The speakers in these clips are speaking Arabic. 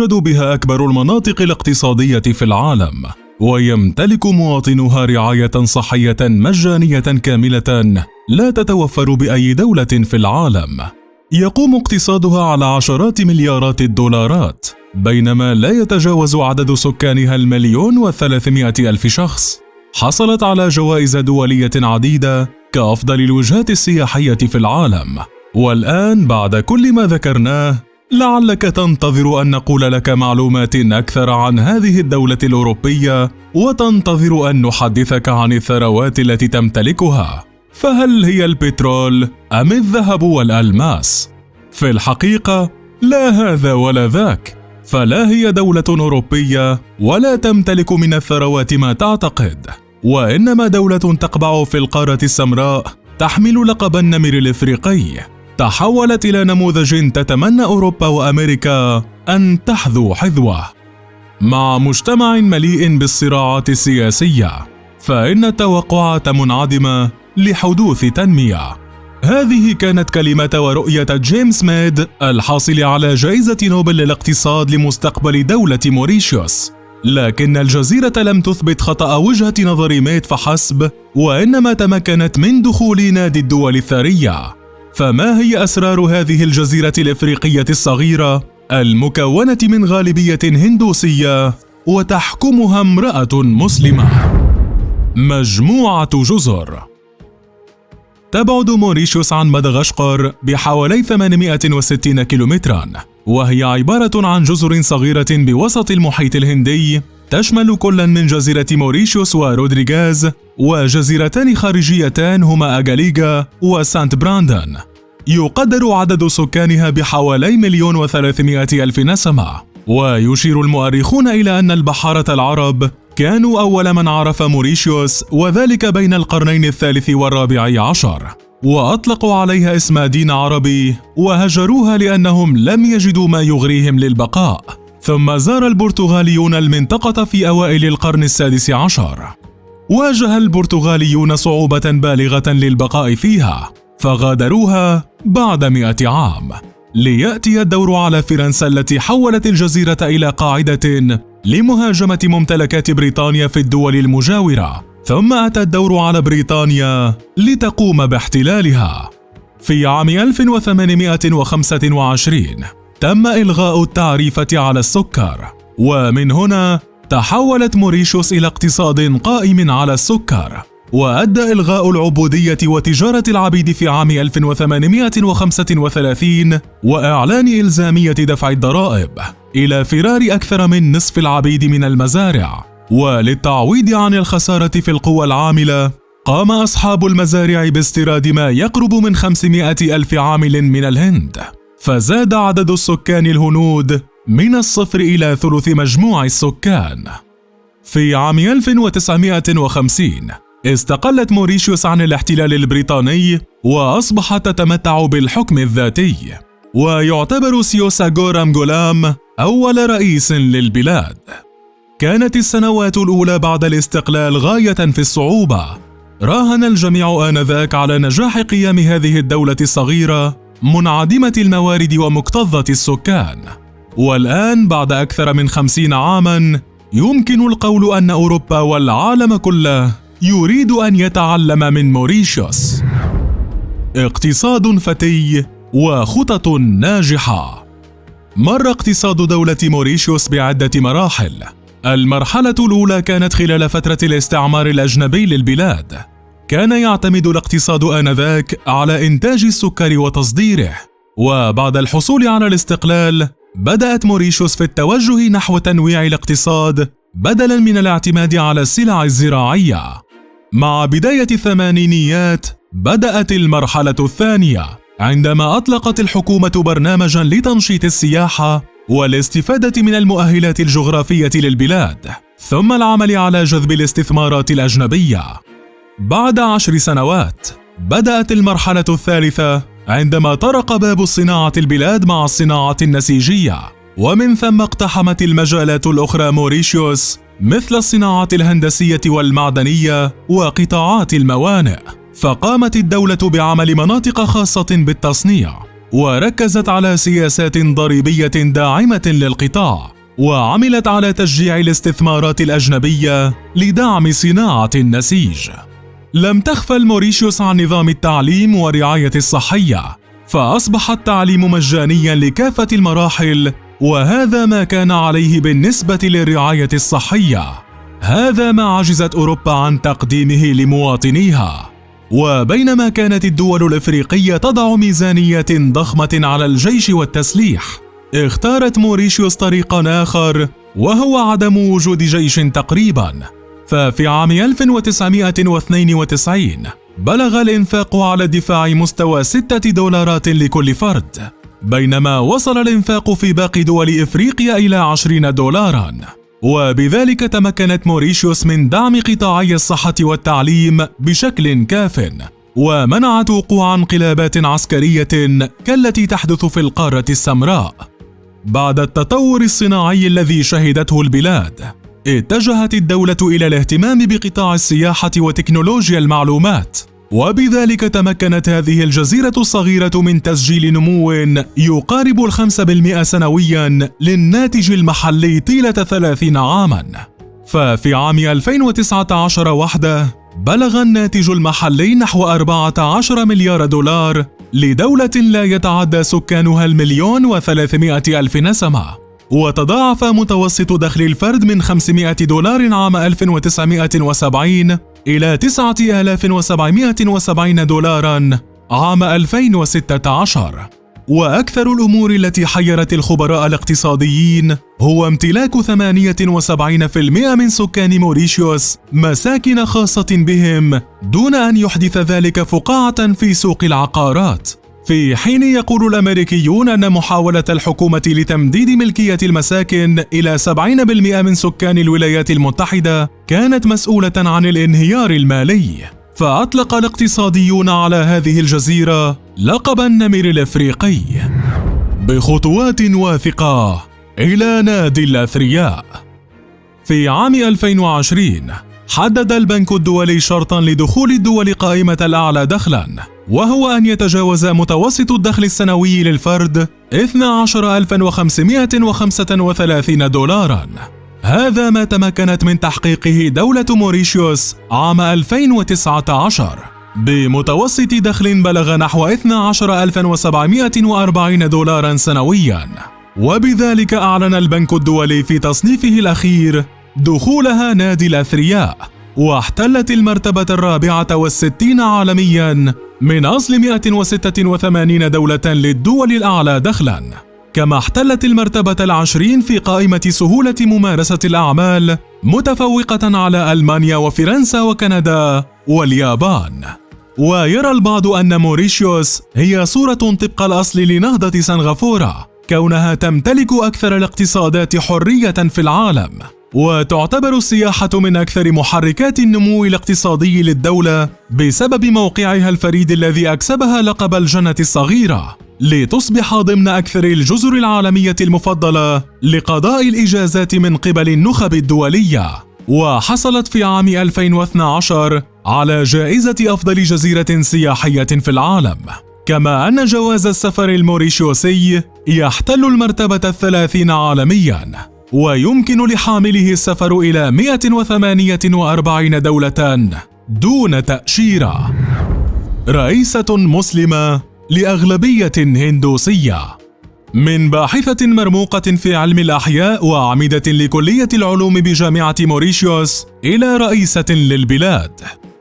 يوجد بها أكبر المناطق الاقتصادية في العالم، ويمتلك مواطنوها رعاية صحية مجانية كاملة لا تتوفر بأي دولة في العالم. يقوم اقتصادها على عشرات مليارات الدولارات، بينما لا يتجاوز عدد سكانها 1,300,000 شخص. حصلت على جوائز دولية عديدة كأفضل الوجهات السياحية في العالم. والآن بعد كل ما ذكرناه، لعلك تنتظر أن نقول لك معلومات أكثر عن هذه الدولة الأوروبية، وتنتظر أن نحدثك عن الثروات التي تمتلكها. فهل هي البترول أم الذهب والألماس؟ في الحقيقة لا هذا ولا ذاك، فلا هي دولة أوروبية ولا تمتلك من الثروات ما تعتقد، وإنما دولة تقبع في القارة السمراء تحمل لقب النمر الإفريقي، تحولت إلى نموذج تتمنى أوروبا وأمريكا أن تحذو حذوه. مع مجتمع مليء بالصراعات السياسية، فإن التوقعات منعدمة لحدوث تنمية. هذه كانت كلمة ورؤية جيمس ميد الحاصل على جائزة نوبل للاقتصاد لمستقبل دولة موريشيوس. لكن الجزيرة لم تثبت خطأ وجهة نظر ميد فحسب، وإنما تمكنت من دخول نادي الدول الثرية. فما هي أسرار هذه الجزيرة الإفريقية الصغيرة المكونة من غالبية هندوسية وتحكمها امرأة مسلمة؟ مجموعة جزر. تبعد موريشيوس عن مدغشقر بحوالي 860 كيلومترا، وهي عبارة عن جزر صغيرة بوسط المحيط الهندي، تشمل كل من جزيرة موريشيوس ورودريغاز، وجزيرتان خارجيتان هما أغاليغا وسانت براندن. يقدر عدد سكانها بحوالي 1,300,000 نسمة، ويشير المؤرخون إلى أن البحارة العرب كانوا أول من عرف موريشيوس، وذلك بين القرنين الثالث والرابع عشر، وأطلقوا عليها اسم دين عربي وهجروها لأنهم لم يجدوا ما يغريهم للبقاء. ثم زار البرتغاليون المنطقة في أوائل القرن السادس عشر. واجه البرتغاليون صعوبة بالغة للبقاء فيها، فغادروها بعد 100 عام، ليأتي الدور على فرنسا التي حولت الجزيرة إلى قاعدة لمهاجمة ممتلكات بريطانيا في الدول المجاورة، ثم أتى الدور على بريطانيا لتقوم باحتلالها. في عام 1825 تم إلغاء التعريفة على السكر، ومن هنا تحولت موريشيوس إلى اقتصاد قائم على السكر. وأدى إلغاء العبودية وتجارة العبيد في عام 1835 وإعلان إلزامية دفع الضرائب إلى فرار أكثر من نصف العبيد من المزارع. وللتعويض عن الخسارة في القوى العاملة، قام أصحاب المزارع باستيراد ما يقرب من 500,000 عامل من الهند، فزاد عدد السكان الهنود من الصفر إلى ثلث مجموع السكان. في عام 1950 استقلت موريشيوس عن الاحتلال البريطاني، وأصبحت تتمتع بالحكم الذاتي. ويعتبر سيوسا غورام غولام أول رئيس للبلاد. كانت السنوات الأولى بعد الاستقلال غاية في الصعوبة. راهن الجميع آنذاك على نجاح قيام هذه الدولة الصغيرة منعدمة الموارد ومكتظة السكان. والآن بعد أكثر من 50 عاماً يمكن القول أن أوروبا والعالم كله يريد أن يتعلم من موريشيوس. اقتصاد فتي وخطط ناجحة. مر اقتصاد دولة موريشيوس بعدة مراحل. المرحلة الأولى كانت خلال فترة الاستعمار الأجنبي للبلاد. كان يعتمد الاقتصاد آنذاك على إنتاج السكر وتصديره، وبعد الحصول على الاستقلال بدأت موريشيوس في التوجه نحو تنويع الاقتصاد بدلاً من الاعتماد على السلع الزراعية. مع بداية الثمانينيات بدأت المرحلة الثانية، عندما أطلقت الحكومة برنامجاً لتنشيط السياحة والاستفادة من المؤهلات الجغرافية للبلاد، ثم العمل على جذب الاستثمارات الأجنبية. بعد 10 سنوات بدأت المرحلة الثالثة، عندما طرق باب صناعة البلاد مع الصناعة النسيجية، ومن ثم اقتحمت المجالات الأخرى موريشيوس مثل الصناعة الهندسية والمعدنية وقطاعات الموانئ. فقامت الدولة بعمل مناطق خاصة بالتصنيع، وركزت على سياسات ضريبية داعمة للقطاع، وعملت على تشجيع الاستثمارات الأجنبية لدعم صناعة النسيج. لم تغفل موريشيوس عن نظام التعليم والرعاية الصحية، فأصبح التعليم مجانيا لكافة المراحل، وهذا ما كان عليه بالنسبة للرعاية الصحية. هذا ما عجزت أوروبا عن تقديمه لمواطنيها. وبينما كانت الدول الإفريقية تضع ميزانيات ضخمة على الجيش والتسليح، اختارت موريشيوس طريقا آخر، وهو عدم وجود جيش تقريبا. ففي عام 1992 بلغ الإنفاق على الدفاع مستوى $6 لكل فرد، بينما وصل الإنفاق في باقي دول إفريقيا إلى $20. وبذلك تمكنت موريشيوس من دعم قطاعي الصحة والتعليم بشكل كاف، ومنعت وقوع انقلابات عسكرية كالتي تحدث في القارة السمراء. بعد التطور الصناعي الذي شهدته البلاد، اتجهت الدولة إلى الاهتمام بقطاع السياحة وتكنولوجيا المعلومات، وبذلك تمكنت هذه الجزيرة الصغيرة من تسجيل نمو يقارب 5% سنويا للناتج المحلي طيلة 30 عاما. ففي عام 2019 وحده بلغ الناتج المحلي نحو $14 مليار لدولة لا يتعدى سكانها 1,300,000 نسمة، وتضاعف متوسط دخل الفرد من $500 عام 1970 إلى $9,770 عام 2016. وأكثر الأمور التي حيرت الخبراء الاقتصاديين هو امتلاك 78% من سكان موريشيوس مساكن خاصة بهم، دون أن يحدث ذلك فقاعة في سوق العقارات، في حين يقول الأمريكيون أن محاولة الحكومة لتمديد ملكية المساكن إلى 70% من سكان الولايات المتحدة كانت مسؤولة عن الانهيار المالي. فأطلق الاقتصاديون على هذه الجزيرة لقب النمر الإفريقي. بخطوات واثقة إلى نادي الأثرياء. في عام 2020 حدد البنك الدولي شرطا لدخول الدول قائمة الأعلى دخلا، وهو أن يتجاوز متوسط الدخل السنوي للفرد $12,535. هذا ما تمكنت من تحقيقه دولة موريشيوس عام 2019 بمتوسط دخل بلغ نحو $12,740 سنويا. وبذلك أعلن البنك الدولي في تصنيفه الأخير دخولها نادي الأثرياء، واحتلت المرتبة 64 عالميا من أصل 186 دولة للدول الأعلى دخلا، كما احتلت المرتبة 20 في قائمة سهولة ممارسة الأعمال، متفوقة على ألمانيا وفرنسا وكندا واليابان. ويرى البعض أن موريشيوس هي صورة طبق الأصل لنهضة سنغافورة، كونها تمتلك أكثر الاقتصادات حرية في العالم، وتعتبر السياحة من أكثر محركات النمو الاقتصادي للدولة بسبب موقعها الفريد الذي أكسبها لقب الجنة الصغيرة، لتصبح ضمن أكثر الجزر العالمية المفضلة لقضاء الإجازات من قبل النخب الدولية. وحصلت في عام 2012 على جائزة أفضل جزيرة سياحية في العالم، كما أن جواز السفر الموريشيوسي يحتل المرتبة 30 عالمياً، ويمكن لحامله السفر إلى 148 دولة دون تأشيرة. رئيسة مسلمة لأغلبية هندوسية. من باحثة مرموقة في علم الأحياء وعميدة لكلية العلوم بجامعة موريشيوس إلى رئيسة للبلاد.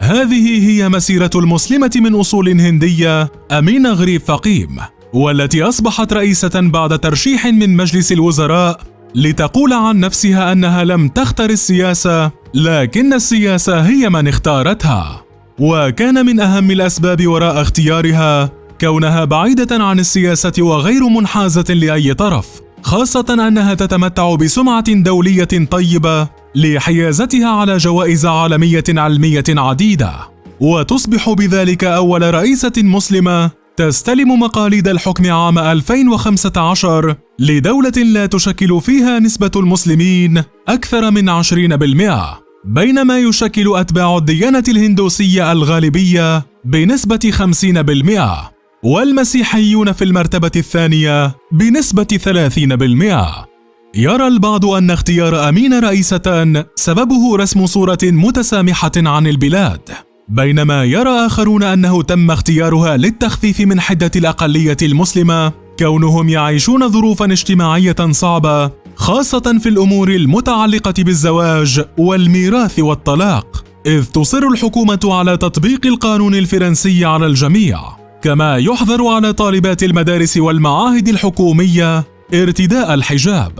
هذه هي مسيرة المسلمة من أصول هندية أمينة غريب فقيم، والتي أصبحت رئيسة بعد ترشيح من مجلس الوزراء لتقول عن نفسها أنها لم تختر السياسة، لكن السياسة هي من اختارتها. وكان من أهم الأسباب وراء اختيارها كونها بعيدة عن السياسة وغير منحازة لأي طرف، خاصة أنها تتمتع بسمعة دولية طيبة لحيازتها على جوائز عالمية علمية عديدة، وتصبح بذلك أول رئيسة مسلمة تستلم مقاليد الحكم عام 2015 لدولة لا تشكل فيها نسبة المسلمين أكثر من 20%، بينما يشكل أتباع الديانة الهندوسية الغالبية بنسبة 50%. والمسيحيون في المرتبة الثانية بنسبة 30%. يرى البعض أن اختيار أمين رئيسة سببه رسم صورة متسامحة عن البلاد، بينما يرى آخرون أنه تم اختيارها للتخفيف من حدة الأقلية المسلمة كونهم يعيشون ظروفا اجتماعية صعبة، خاصة في الأمور المتعلقة بالزواج والميراث والطلاق، إذ تصر الحكومة على تطبيق القانون الفرنسي على الجميع، كما يحظر على طالبات المدارس والمعاهد الحكومية ارتداء الحجاب.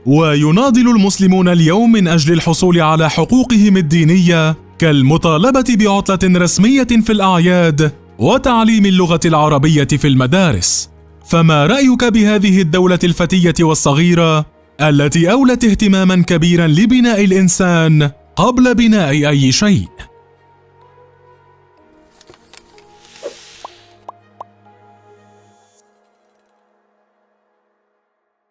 ويناضل المسلمون اليوم من أجل الحصول على حقوقهم الدينية كالمطالبة بعطلة رسمية في الأعياد وتعليم اللغة العربية في المدارس. فما رأيك بهذه الدولة الفتية والصغيرة التي أولت اهتماما كبيرا لبناء الإنسان قبل بناء أي شيء؟